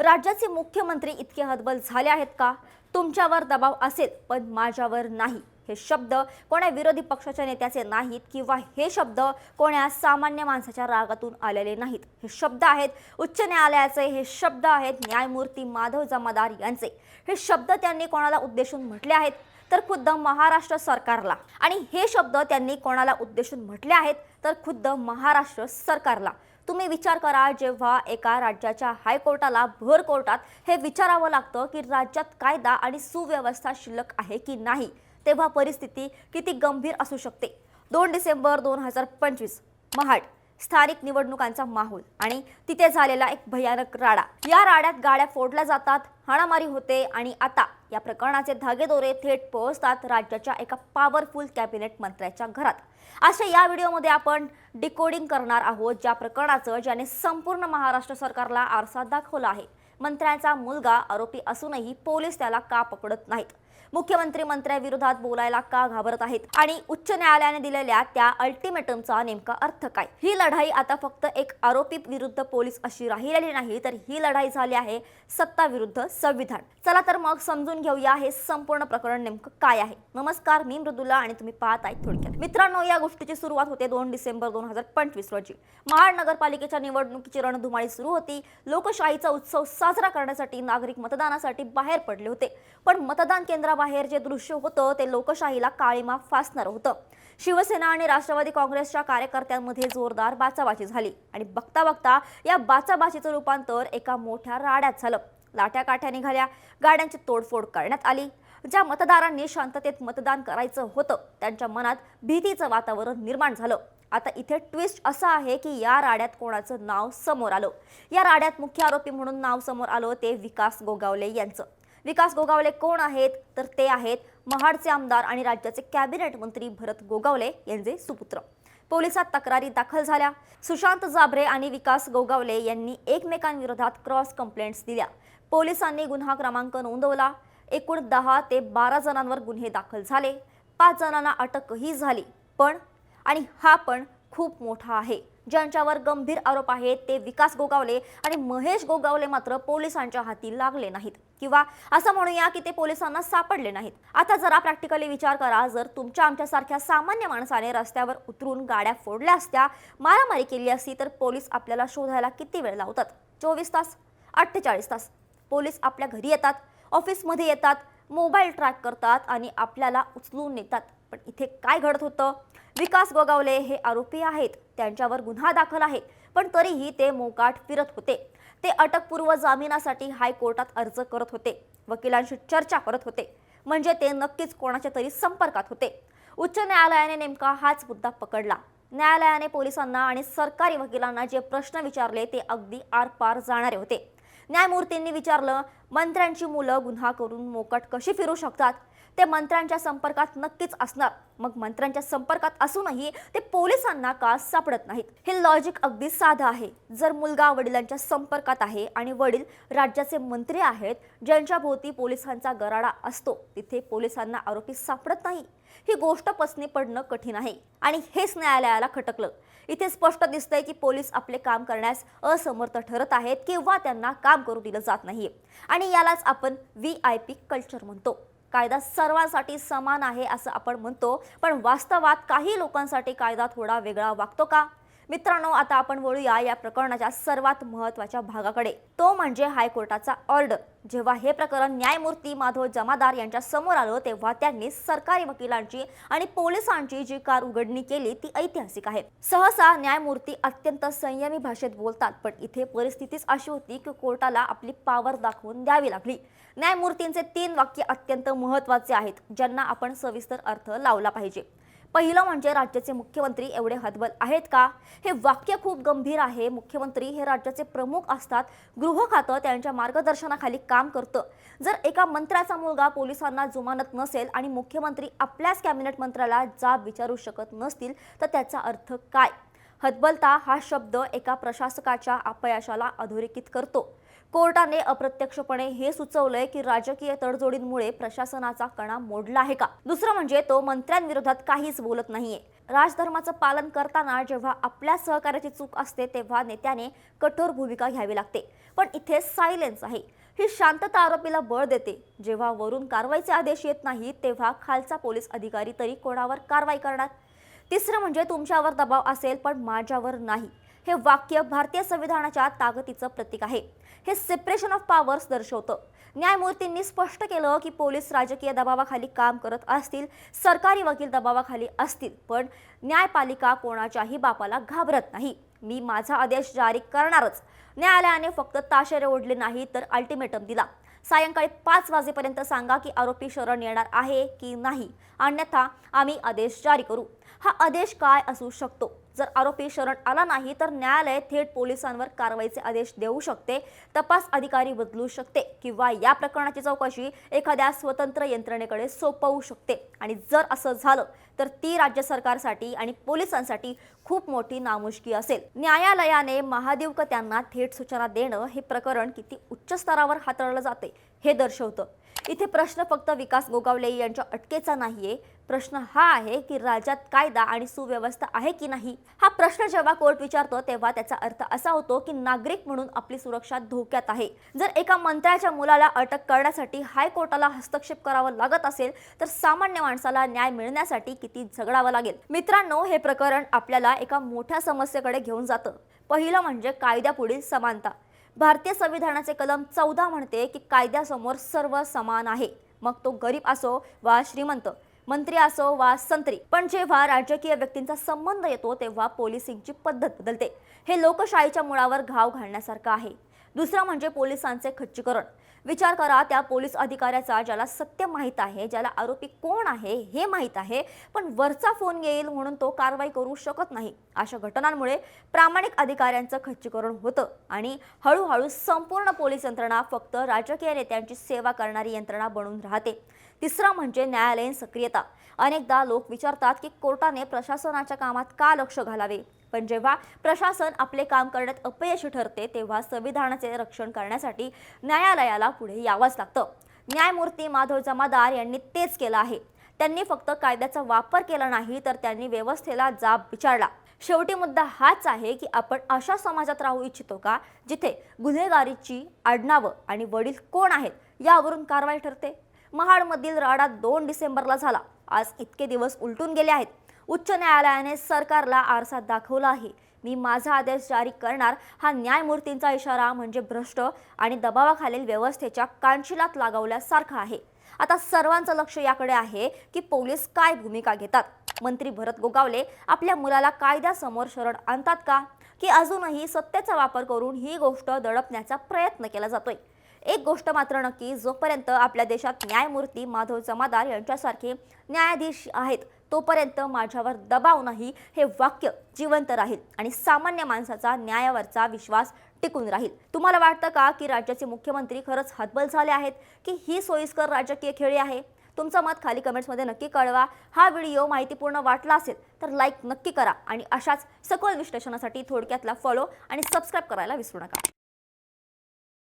राज्याचे मुख्यमंत्री इतके हतबल झाले आहेत का? तुमच्यावर दबाव असेल पण माझ्यावर नाही, हे शब्द कोणा विरोधी पक्षाच्या नेत्याचे नाहीत किंवा हे शब्द कोणा सामान्य माणसाच्या रागातून आलेले नाहीत. हे शब्द आहेत उच्च न्यायालयाचे, हे शब्द आहेत न्यायमूर्ती माधव जमादार यांचे. हे शब्द त्यांनी कोणाला उद्देशून म्हटले आहेत तर खुद्द महाराष्ट्र सरकारला. आणि हे शब्द त्यांनी कोणाला उद्देशून म्हटले आहेत तर खुद्द महाराष्ट्र सरकारला. तुम्ही विचार करा, जेव्हा एका राज्याच्या हायकोर्टाला भर कोर्टात हे विचारावं लागतं की राज्यात कायदा आणि सुव्यवस्था शिल्लक आहे की नाही, तेव्हा परिस्थिती किती गंभीर असू शकते. 2 डिसेंबर 2025 महाड स्थानिक निवडणुकांचा माहोल आणि तिथे झालेला एक भयानक राडा. या राड्यात गाड्या फोडल्या जातात, हाणामारी होते आणि आता या प्रकरणाचे धागेदोरे थेट पोहोचतात राज्याच्या एका पॉवरफुल कॅबिनेट मंत्र्याच्या घरात. अशा या व्हिडिओमध्ये आपण डिकोडिंग करणार आहोत ज्या प्रकरणाचं, ज्याने संपूर्ण महाराष्ट्र सरकारला आरसा दाखवला आहे. मंत्र्याचा मुलगा आरोपी असूनही पोलीस त्याला का पकडत नाहीत? मुख्यमंत्री मंत्र्याविरोधात बोलायला का घाबरत आहेत? आणि उच्च न्यायालयाने दिलेल्या त्या अल्टिमेटमचा नेमका अर्थ काय? ही लढाई आता फक्त एक आरोपी विरुद्ध पोलीस अशी राहिलेली नाही, तर ही लढाई झाली आहे सत्ता विरुद्ध संविधान. चला तर मग समजून घेऊया हे संपूर्ण प्रकरण नेमकं काय आहे. नमस्कार, मी मृदुला आणि तुम्ही पाहत आहे थोडक्यात. मित्रांनो, या गोष्टीची सुरुवात होते 2 डिसेंबर 2025 रोजी. महाड नगरपालिकेच्या निवडणुकीची रणधुमाळी सुरू होती. लोकशाहीचा उत्सव साजरा करण्यासाठी नागरिक मतदानासाठी बाहेर पडले होते. पण मतदान केंद्राबाहेर जे दृश्य होतं ते लोकशाहीला काळीमा फासणार होतं. शिवसेना आणि राष्ट्रवादी काँग्रेसच्या कार्यकर्त्यांमध्ये जोरदार बाचाबाची झाली आणि बघता बघता या बाचाबाचीचं रूपांतर एका मोठ्या राड्यात झालं. लाठ्या काठ्या निघाल्या, गाड्यांची तोडफोड करण्यात आली. ज्या मतदारांनी शांततेत मतदान करायचं होतं त्यांच्या मनात भीतीचं वातावरण निर्माण झालं. आता इथे ट्विस्ट असा आहे की या राड्यात कोणाचं नाव समोर आलं. या राड्यात मुख्य आरोपी म्हणून नाव समोर आलं ते विकास गोगावले यांचं. विकास गोगावले कोण आहेत तर ते आहेत महाडचे आमदार आणि राज्याचे कॅबिनेट मंत्री भरत गोगावले यांचे सुपुत्र. पोलिसात तक्रारी दाखल झाल्या. सुशांत जाबरे आणि विकास गोगावले यांनी एकमेकांविरोधात क्रॉस कंप्लेंट्स दिल्या. पोलिसांनी गुन्हा क्रमांक नोंदवला. एकूण 10 ते 12 जणांवर गुन्हे दाखल झाले. 5 जणांना अटकही झाली. पण खूप मोठा आहे. ज्यांच्यावर गंभीर आरोप आहेत ते विकास गोगावले आणि महेश गोगावले मात्र पोलिसांच्या हाती लागले नाहीत, किंवा असं म्हणूया की ते पोलिसांना सापडले नाहीत. आता जरा प्रॅक्टिकली विचार करा, जर तुमच्या आमच्यासारख्या सामान्य माणसाने रस्त्यावर उतरून गाड्या फोडल्या असत्या, मारामारी केली असती, तर पोलीस आपल्याला शोधायला किती वेळ लावतात? 24 तास, 48 तास. पोलीस आपल्या घरी येतात, ऑफिसमध्ये येतात, मोबाईल ट्रॅक करतात आणि आपल्याला उचलून नेतात. पण इथे काय घडत होतं? विकास गोगावले हे आरोपी आहेत, त्यांच्यावर गुन्हा दाखल आहे, पण तरीही ते मोकाट फिरत होते. ते अटकपूर्व जामिनासाठी हायकोर्टात अर्ज करत होते, वकिलांशी चर्चा करत होते. म्हणजे ते नक्कीच कोणाच्या तरी संपर्कात होते. उच्च न्यायालयाने नेमका हाच मुद्दा पकडला. न्यायालयाने पोलिसांना आणि सरकारी वकिलांना जे प्रश्न विचारले ते अगदी आरपार जाणारे होते. न्यायमूर्तींनी विचारलं, मंत्र्यांची मुलं गुन्हा करून मोकाट कशी फिरू शकतात? ते मंत्र्यांच्या संपर्कात नक्कीच असणार, मग मंत्र्यांच्या संपर्कात असूनही ते पोलिसांना का सापडत नाहीत? हे लॉजिक अगदी साधं आहे. जर मुलगा वडिलांच्या संपर्कात आहे आणि वडील राज्याचे मंत्री आहेत, ज्यांच्या भोवती पोलिसांचा गराडा असतो, तिथे पोलिसांना आरोपी सापडत नाही, ही गोष्ट पचनी पडणं कठीण आहे. आणि हेच न्यायालयाला खटकलं. इथे स्पष्ट दिसतंय की पोलीस आपले काम करण्यास असमर्थ ठरत आहेत किंवा त्यांना काम करू दिलं जात नाहीये. आणि यालाच आपण VIP कल्चर म्हणतो. कायदा सर्वांसाठी समान आहे असं आपण म्हणतो, पण वास्तवात काही लोकांसाठी कायदा थोडा वेगळा वागतो का? मित्रांनो, आता आपण वळूया या प्रकरणाच्या सर्वात महत्त्वाच्या भागाकडे, तो म्हणजे हायकोर्टाचा ऑर्डर. जेव्हा हे प्रकरण न्यायमूर्ती माधव जमादार यांच्या समोर आलं तेव्हा त्यांनी सरकारी वकिलांची आणि पोलिसांची जी कार उघडणी केली ती ऐतिहासिक आहे. सहसा न्यायमूर्ती अत्यंत संयमी भाषेत बोलतात, पण इथे परिस्थितीच अशी होती की कोर्टाला आपली पॉवर दाखवून द्यावी लागली. न्यायमूर्तींचे 3 वाक्य अत्यंत महत्त्वाचे आहेत, ज्यांना आपण सविस्तर अर्थ लावला पाहिजे. पहिलं म्हणजे राज्याचे मुख्यमंत्री एवढे हतबल आहेत का? हे वाक्य खूप गंभीर आहे. मुख्यमंत्री हे राज्याचे प्रमुख असतात. गृह खातं त्यांच्या मार्गदर्शनाखाली काम करतं. जर एका मंत्र्याचा मुलगा पोलिसांना जुमानत नसेल आणि मुख्यमंत्री आपल्याच कॅबिनेट मंत्र्याला जाब विचारू शकत नसतील तर त्याचा अर्थ काय? हतबलता हा शब्द एका प्रशासकाच्या अपयशाला अधोरेखित करतो. कोर्टाने अप्रत्यक्षपणे हे सुचवलंय की राजकीय तडजोडींमुळे प्रशासनाचा कणा मोडला आहे का? दुसरं म्हणजे तो मंत्र्यांविरोधात काहीच बोलत नाहीये. राजधर्माचं पालन करताना जेव्हा आपल्या सहकार्याची चूक असते तेव्हा नेत्याने कठोर भूमिका घ्यावी लागते. पण इथे सायलेन्स आहे. ही शांतता आरोपीला बळ देते. जेव्हा वरून कारवाईचे आदेश येत नाहीत तेव्हा खालचा पोलीस अधिकारी तरी कोणावर कारवाई करणार? तिसरं म्हणजे तुमच्यावर दबाव असेल पण माझ्यावर नाही. हे वाक्य भारतीय संविधानाच्या ताकदीचं प्रतीक आहे. हे सेपरेशन ऑफ पॉवर्स दर्शवतं. न्यायमूर्तींनी स्पष्ट केलं की पोलीस राजकीय दबावाखाली काम करत असतील, सरकारी वकील दबावाखाली असतील, पण न्यायपालिका कोणाच्याही बापाला घाबरत नाही. मी माझा आदेश जारी करणारच. न्यायालयाने फक्त ताशेरे ओढले नाही तर अल्टिमेटम दिला. सायंकाळी 5 वाजेपर्यंत सांगा की आरोपी शरण येणार आहे की नाही, अन्यथा आम्ही आदेश जारी करू. हा आदेश काय असू शकतो? जर आरोपी शरण आला नाही तर न्यायालय थेट पोलिसांवर कारवाईचे आदेश देऊ शकते, तपास अधिकारी बदलू शकते किंवा या प्रकरणाची चौकशी एखाद्या स्वतंत्र यंत्रणेकडे सोपवू शकते. आणि जर असं झालं तर ती राज्य सरकारसाठी आणि पोलिसांसाठी खूप मोठी नामुष्की असेल. न्यायालयाने महाधिवक्त्यांना थेट सूचना देणं हे प्रकरण किती उच्च स्तरावर हाताळलं जाते हे दर्शवतं. इथे प्रश्न फक्त विकास गोगावले यांच्या अटकेचा नाहीये. प्रश्न हा आहे की राज्यात कायदा आणि सुव्यवस्था आहे की नाही. हा प्रश्न जेव्हा कोर्ट विचारतो तेव्हा त्याचा अर्थ असा होतो की नागरिक म्हणून आपली सुरक्षा धोक्यात आहे. जर एका मंत्र्याच्या मुलाला अटक करण्यासाठी हायकोर्टाला हस्तक्षेप करावा लागत असेल तर सामान्य माणसाला न्याय मिळण्यासाठी किती झगडावं लागेल. मित्रांनो, हे प्रकरण आपल्याला एका मोठ्या समस्येकडे घेऊन जातं. पहिलं म्हणजे कायद्यापुढील समानता. भारतीय संविधानाचे कलम 14 म्हणते की कायद्यासमोर सर्व समान आहे. मग तो गरीब असो वा श्रीमंत, मंत्री असो वा संत्री. पण जेव्हा राजकीय व्यक्तींचा संबंध येतो तेव्हा पोलिसिंगची पद्धत बदलते. हे लोकशाहीच्या मुळावर घाव घालण्यासारखं आहे. दुसरं म्हणजे पोलिसांचे खच्चीकरण. विचार करा, त्या पोलीस अधिकाऱ्याचा ज्याला सत्य माहीत आहे, ज्याला आरोपी कोण आहे हे माहीत आहे, पण वरचा फोन येईल म्हणून तो कारवाई करू शकत नाही. अशा घटनांमुळे प्रामाणिक अधिकाऱ्यांचं खच्चीकरण होतं आणि हळूहळू संपूर्ण पोलीस यंत्रणा फक्त राजकीय नेत्यांची सेवा करणारी यंत्रणा बनून राहते. तिसरं म्हणजे न्यायालयीन सक्रियता. अनेकदा लोक विचारतात की कोर्टाने प्रशासनाच्या कामात का लक्ष घालावे, पण जेव्हा प्रशासन आपले काम करण्यात अपयशी ठरते तेव्हा संविधानाचे रक्षण करण्यासाठी न्यायालयाला पुढे यावंच लागतं. न्यायमूर्ती माधव जमादार यांनी तेच केलं आहे. त्यांनी फक्त कायद्याचा वापर केला नाही तर त्यांनी व्यवस्थेला जाब विचारला. शेवटी मुद्दा हाच आहे की आपण अशा समाजात राहू इच्छितो का जिथे गुन्हेगारीची आडनावं आणि वडील कोण आहेत यावरून कारवाई ठरते? महाडमधील राडा 2 डिसेंबरला झाला. आज इतके दिवस उलटून गेले आहेत. उच्च न्यायालयाने सरकारला आरसा दाखवला आहे. मी माझा आदेश जारी करणार हा न्यायमूर्तींचा इशारा म्हणजे भ्रष्ट आणि दबावाखालील व्यवस्थेच्या कानशिलात लागवल्यासारखा आहे. आता सर्वांचं लक्ष याकडे आहे की पोलीस काय भूमिका घेतात. मंत्री भरत गोगावले आपल्या मुलाला कायद्यासमोर शरण आणतात का, की अजूनही सत्तेचा वापर करून ही गोष्ट दडपण्याचा प्रयत्न केला जातोय? एक गोष्ट मात्र नक्की, जोपर्यंत आपल्या देशात न्यायमूर्ती माधव जमादार यांच्यासारखे न्यायाधीश आहेत तोपर्यंत माझ्यावर दबाव नाही हे वाक्य जिवंत राहील आणि सामान्य माणसाचा न्यायावरचा विश्वास टिकून राहील. तुम्हाला वाटतं का की राज्याचे मुख्यमंत्री खरंच हतबल झाले आहेत की ही सोयीस्कर राजकीय खेळी आहे? तुमचं मत खाली कमेंट्समध्ये नक्की कळवा. हा व्हिडिओ माहितीपूर्ण वाटला असेल तर लाईक नक्की करा आणि अशाच सखोल विश्लेषणासाठी थोडक्यातला फॉलो आणि सबस्क्राईब करायला विसरू नका.